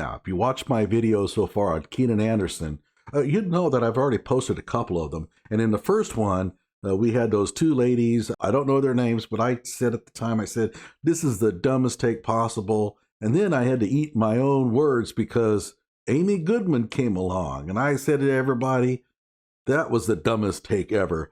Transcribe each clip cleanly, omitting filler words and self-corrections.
Now, if you watch my video so far on Keenan Anderson, you'd know that I've already posted a couple of them. And in the first one, we had those two ladies. I don't know their names, but I said at the time, I said, this is the dumbest take possible. And then I had to eat my own words because Amy Goodman came along. And I said to everybody, that was the dumbest take ever.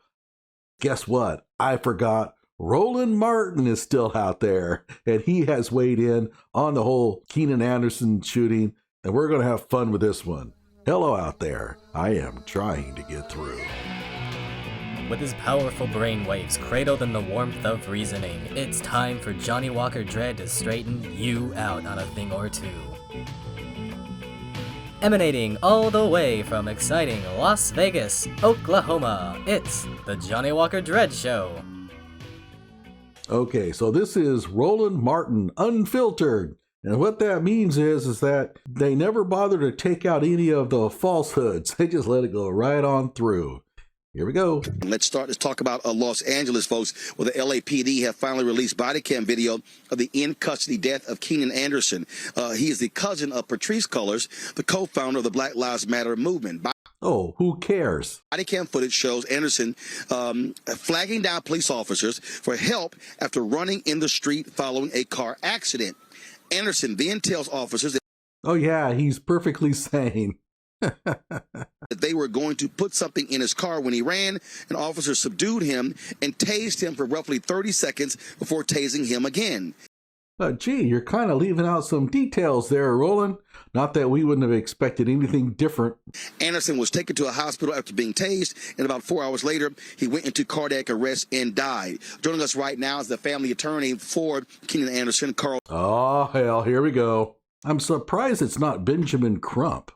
Guess what? I forgot. Rowland Martin is still out there, and he has weighed in on the whole Keenan Anderson shooting, and we're going to have fun with this one. Hello out there. I am trying to get through. With his powerful brainwaves cradled in the warmth of reasoning, it's time for Johnny Walker Dread to straighten you out on a thing or two. Emanating all the way from exciting Las Vegas, Oklahoma, it's the Johnny Walker Dread Show. Okay, so this is Rowland Martin Unfiltered. And what that means is that they never bother to take out any of the falsehoods. They just let it go right on through. Here we go. Let's talk about Los Angeles, folks, where the LAPD have finally released body cam video of the in-custody death of Keenan Anderson. He is the cousin of Patrisse Cullors, the co-founder of the Black Lives Matter movement. Oh, who cares? Body cam footage shows Anderson flagging down police officers for help after running in the street following a car accident. Anderson then tells officers that, oh yeah, he's perfectly sane. that they were going to put something in his car when he ran. An officer subdued him and tased him for roughly 30 seconds before tasing him again. Gee, you're kind of leaving out some details there, Rowland. Not that we wouldn't have expected anything different. Anderson was taken to a hospital after being tased, and about 4 hours later, he went into cardiac arrest and died. Joining us right now is the family attorney for Keenan Anderson, Carl. Oh, hell, here we go. I'm surprised it's not Benjamin Crump.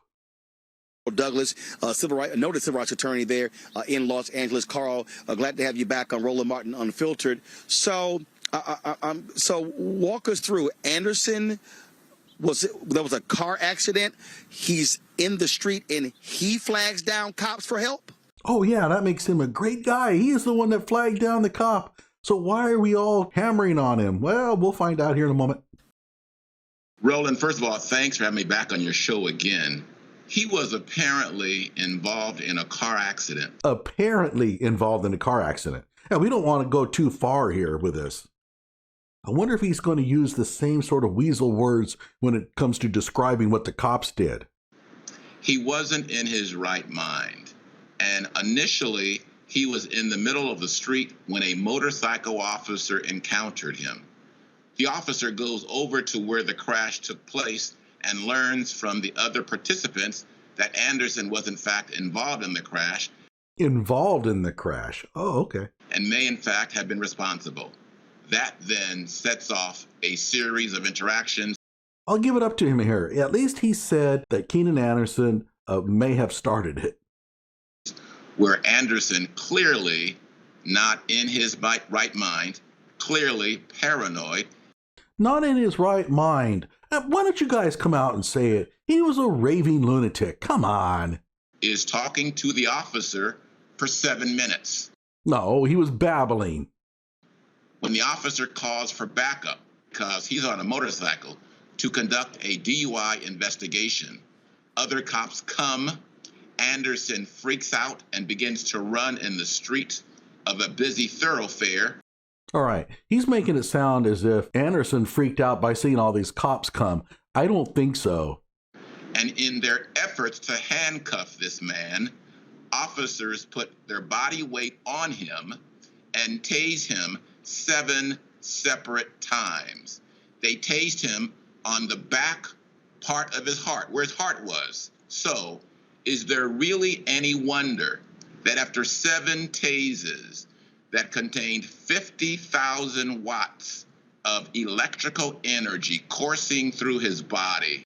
Douglas, noted civil rights attorney there in Los Angeles. Carl, glad to have you back on Rowland Martin Unfiltered. So walk us through. Anderson, there was a car accident. He's in the street and he flags down cops for help. Oh yeah, that makes him a great guy. He is the one that flagged down the cop. So why are we all hammering on him? Well, we'll find out here in a moment. Rowland, first of all, thanks for having me back on your show again. He was apparently involved in a car accident. Apparently involved in a car accident. And we don't want to go too far here with this. I wonder if he's going to use the same sort of weasel words when it comes to describing what the cops did. He wasn't in his right mind. And initially, he was in the middle of the street when a motorcycle officer encountered him. The officer goes over to where the crash took place and learns from the other participants that Anderson was in fact involved in the crash. Involved in the crash? Oh, okay. And may in fact have been responsible. That then sets off a series of interactions. I'll give it up to him here. At least he said that Keenan Anderson may have started it. Where Anderson, clearly not in his right mind, clearly paranoid. Not in his right mind. Why don't you guys come out and say it? He was a raving lunatic. Come on. Is talking to the officer for 7 minutes. No, he was babbling. When the officer calls for backup, because he's on a motorcycle, to conduct a DUI investigation, other cops come. Anderson freaks out and begins to run in the street of a busy thoroughfare. All right, he's making it sound as if Anderson freaked out by seeing all these cops come. I don't think so. And in their efforts to handcuff this man, officers put their body weight on him and tased him 7 separate times. They tased him on the back part of his heart, where his heart was. So, is there really any wonder that after 7 tases that contained 50,000 watts of electrical energy coursing through his body?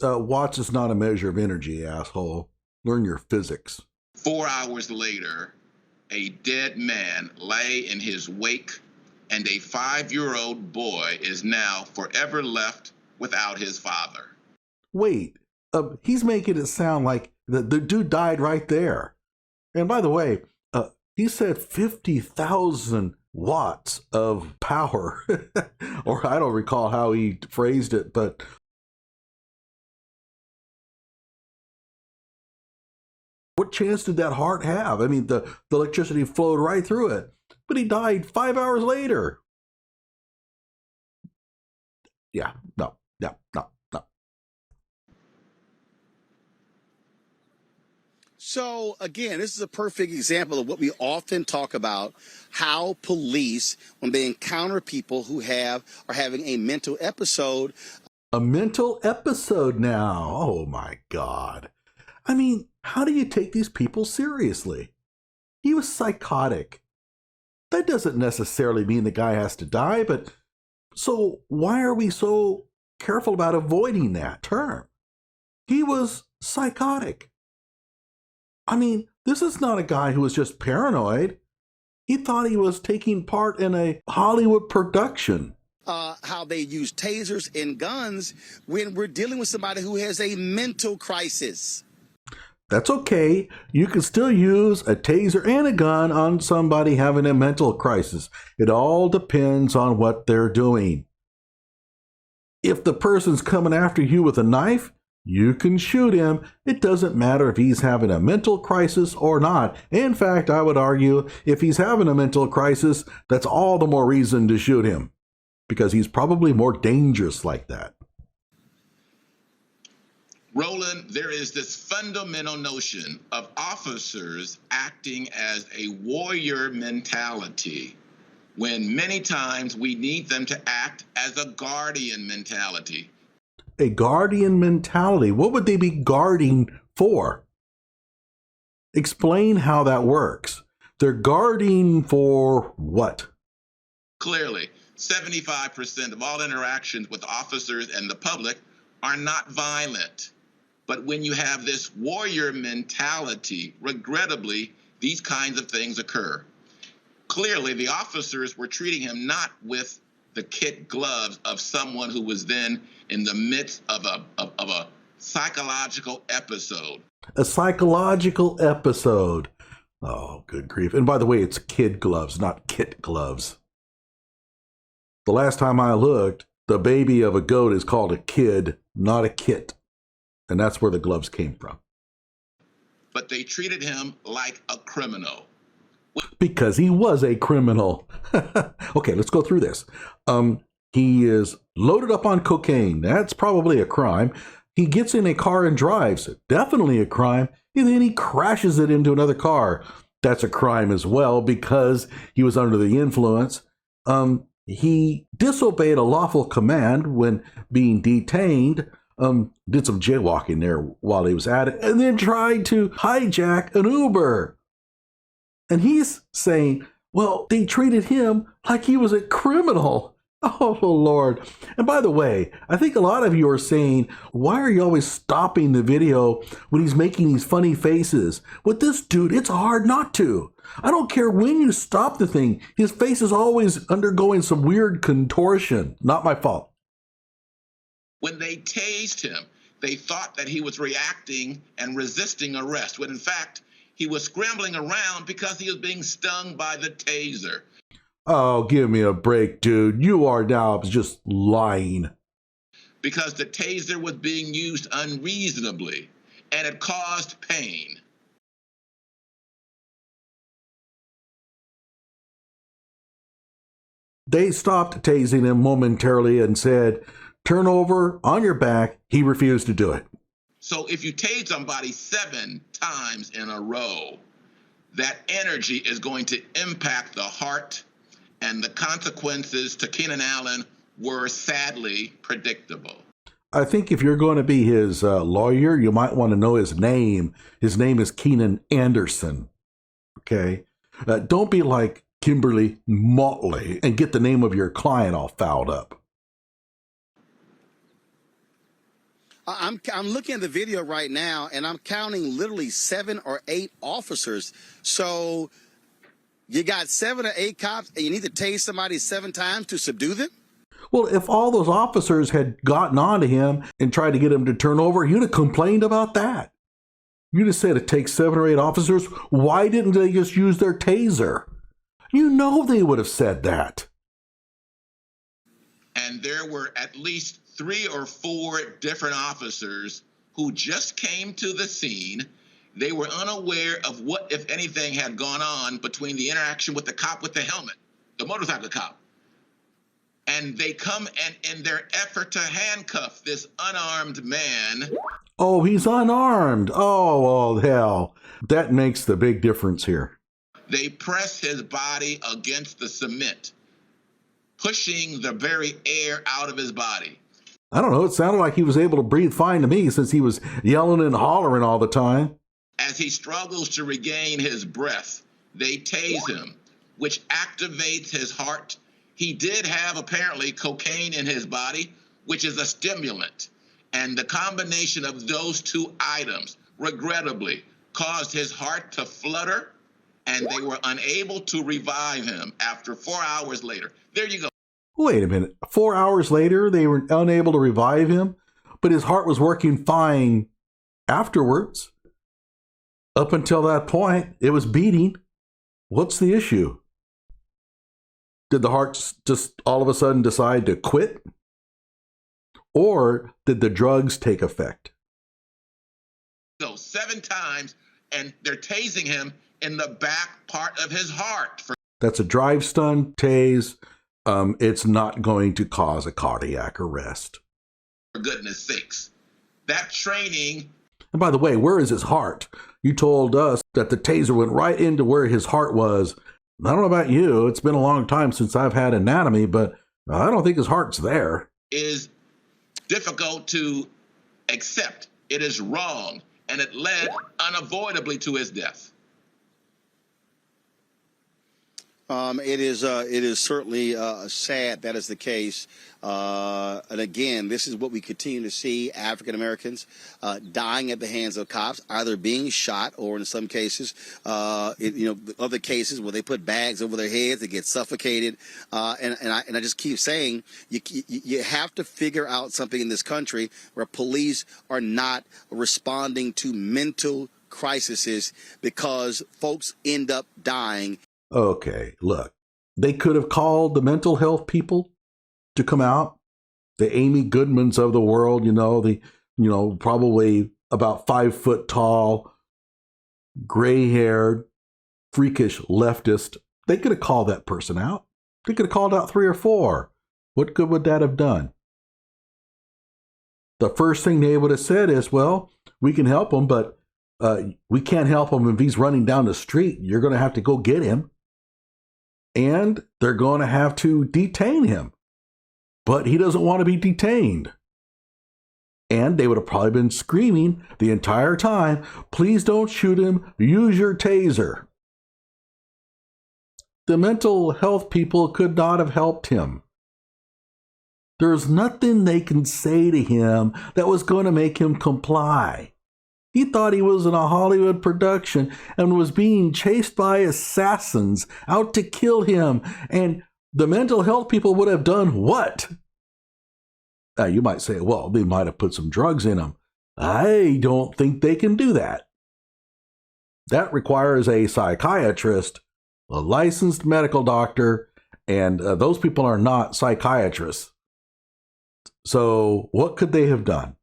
Watts is not a measure of energy, asshole. Learn your physics. 4 hours later, a dead man lay in his wake, and a 5-year-old boy is now forever left without his father. Wait, he's making it sound like the dude died right there. And by the way, he said 50,000 watts of power, or I don't recall how he phrased it, but What chance did that heart have? I mean, the electricity flowed right through it, but he died 5 hours later. Yeah, no. So, again, this is a perfect example of what we often talk about, how police, when they encounter people who are having a mental episode. A mental episode now. Oh, my God. I mean, how do you take these people seriously? He was psychotic. That doesn't necessarily mean the guy has to die, but so why are we so careful about avoiding that term? He was psychotic. I mean, this is not a guy who was just paranoid. He thought he was taking part in a Hollywood production. How they use tasers and guns when we're dealing with somebody who has a mental crisis. That's okay. You can still use a taser and a gun on somebody having a mental crisis. It all depends on what they're doing. If the person's coming after you with a knife, you can shoot him. It doesn't matter if he's having a mental crisis or not. In fact, I would argue if he's having a mental crisis, that's all the more reason to shoot him, because he's probably more dangerous like that. Rowland, there is this fundamental notion of officers acting as a warrior mentality, when many times we need them to act as a guardian mentality. A guardian mentality. What would they be guarding for? Explain how that works. They're guarding for what? Clearly, 75% of all interactions with officers and the public are not violent. But when you have this warrior mentality, regrettably, these kinds of things occur. Clearly, the officers were treating him not with the kid gloves of someone who was then in the midst of a psychological episode. A psychological episode. Oh, good grief. And by the way, it's kid gloves, not kit gloves. The last time I looked, the baby of a goat is called a kid, not a kit. And that's where the gloves came from. But they treated him like a criminal. Because he was a criminal. Okay, let's go through this. He is loaded up on cocaine. That's probably a crime. He gets in a car and drives. Definitely a crime. And then he crashes it into another car. That's a crime as well because he was under the influence. He disobeyed a lawful command when being detained. Did some jaywalking there while he was at it. And then tried to hijack an Uber. And he's saying, well, they treated him like he was a criminal. Oh, Lord. And by the way, I think a lot of you are saying, why are you always stopping the video when he's making these funny faces? With this dude, it's hard not to. I don't care when you stop the thing. His face is always undergoing some weird contortion. Not my fault. When they tased him, they thought that he was reacting and resisting arrest, when in fact, he was scrambling around because he was being stung by the taser. Oh, give me a break, dude. You are now just lying. Because the taser was being used unreasonably, and it caused pain. They stopped tasing him momentarily and said, turn over on your back. He refused to do it. So if you tase somebody 7 times in a row, that energy is going to impact the heart, and the consequences to Keenan Allen were sadly predictable. I think if you're going to be his lawyer, you might want to know his name. His name is Keenan Anderson. Okay? Don't be like Kimberly Motley and get the name of your client all fouled up. I'm looking at the video right now, and I'm counting literally 7 or 8 officers. So you got 7 or 8 cops, and you need to tase somebody 7 times to subdue them? Well, if all those officers had gotten on to him and tried to get him to turn over, you'd have complained about that. You just said it takes 7 or 8 officers. Why didn't they just use their taser? You know they would have said that. And there were at least 3 or 4 different officers who just came to the scene, They were unaware of what, if anything, had gone on between the interaction with the cop with the helmet, the motorcycle cop. And they come and in their effort to handcuff this unarmed man. Oh, he's unarmed. Oh, well, hell. That makes the big difference here. They press his body against the cement, pushing the very air out of his body. I don't know. It sounded like he was able to breathe fine to me since he was yelling and hollering all the time. As he struggles to regain his breath, they tase him, which activates his heart. He did have apparently cocaine in his body, which is a stimulant. And the combination of those two items, regrettably, caused his heart to flutter, and they were unable to revive him after 4 hours later. There you go. Wait a minute. 4 hours later, they were unable to revive him, but his heart was working fine afterwards. Up until that point, it was beating. What's the issue? Did the heart just all of a sudden decide to quit? Or did the drugs take effect? So 7 times, and they're tasing him in the back part of his heart. That's a drive stun tase. It's not going to cause a cardiac arrest. For goodness sakes. That training. And by the way, where is his heart? You told us that the taser went right into where his heart was. I don't know about you. It's been a long time since I've had anatomy, but I don't think his heart's there. Is difficult to accept. It is wrong, and it led unavoidably to his death. It is certainly sad that is the case. And again, this is what we continue to see: African Americans dying at the hands of cops, either being shot or, in some cases, other cases where they put bags over their heads, they get suffocated. And I just keep saying, you have to figure out something in this country where police are not responding to mental crises because folks end up dying. Okay, look, they could have called the mental health people to come out, the Amy Goodmans of the world, probably about 5 foot tall, gray haired, freakish leftist. They could have called that person out. They could have called out 3 or 4. What good would that have done? The first thing they would have said is, well, we can help him, but we can't help him if he's running down the street. You're going to have to go get him. And they're going to have to detain him. But he doesn't want to be detained. And they would have probably been screaming the entire time, please don't shoot him, use your taser. The mental health people could not have helped him. There's nothing they can say to him that was going to make him comply. He thought he was in a Hollywood production and was being chased by assassins out to kill him. And the mental health people would have done what? Now, you might say, well, they might have put some drugs in him. I don't think they can do that. That requires a psychiatrist, a licensed medical doctor, and those people are not psychiatrists. So what could they have done?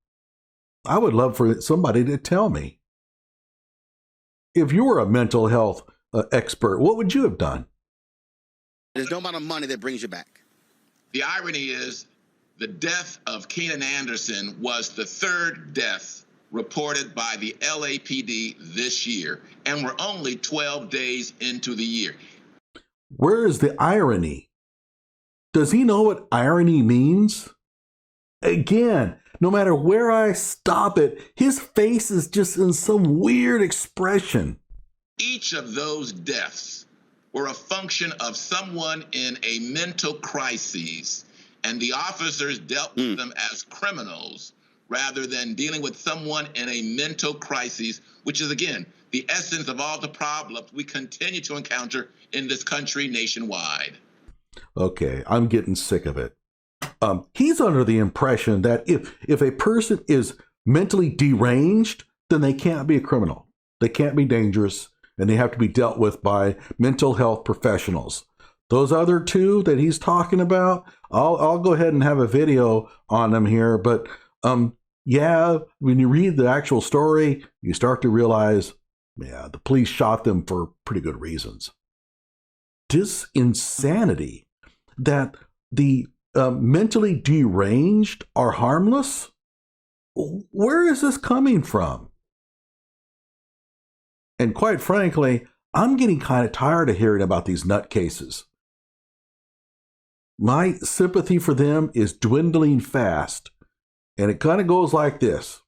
I would love for somebody to tell me. If you were a mental health expert, what would you have done? There's no amount of money that brings you back. The irony is the death of Keenan Anderson was the 3rd death reported by the LAPD this year, and we're only 12 days into the year. Where is the irony? Does he know what irony means? Again, no matter where I stop it, his face is just in some weird expression. Each of those deaths were a function of someone in a mental crisis, and the officers dealt with them as criminals rather than dealing with someone in a mental crisis, which is, again, the essence of all the problems we continue to encounter in this country nationwide. Okay, I'm getting sick of it. He's under the impression that if a person is mentally deranged, then they can't be a criminal. They can't be dangerous, and they have to be dealt with by mental health professionals. Those other 2 that he's talking about, I'll go ahead and have a video on them here, but yeah, when you read the actual story, you start to realize, yeah, the police shot them for pretty good reasons. This insanity that the mentally deranged are harmless? Where is this coming from? And quite frankly, I'm getting kind of tired of hearing about these nutcases. My sympathy for them is dwindling fast. And it kind of goes like this.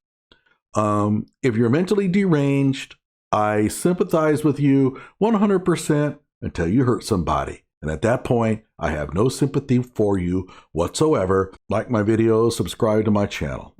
If you're mentally deranged, I sympathize with you 100% until you hurt somebody. And at that point, I have no sympathy for you whatsoever. Like my videos, subscribe to my channel.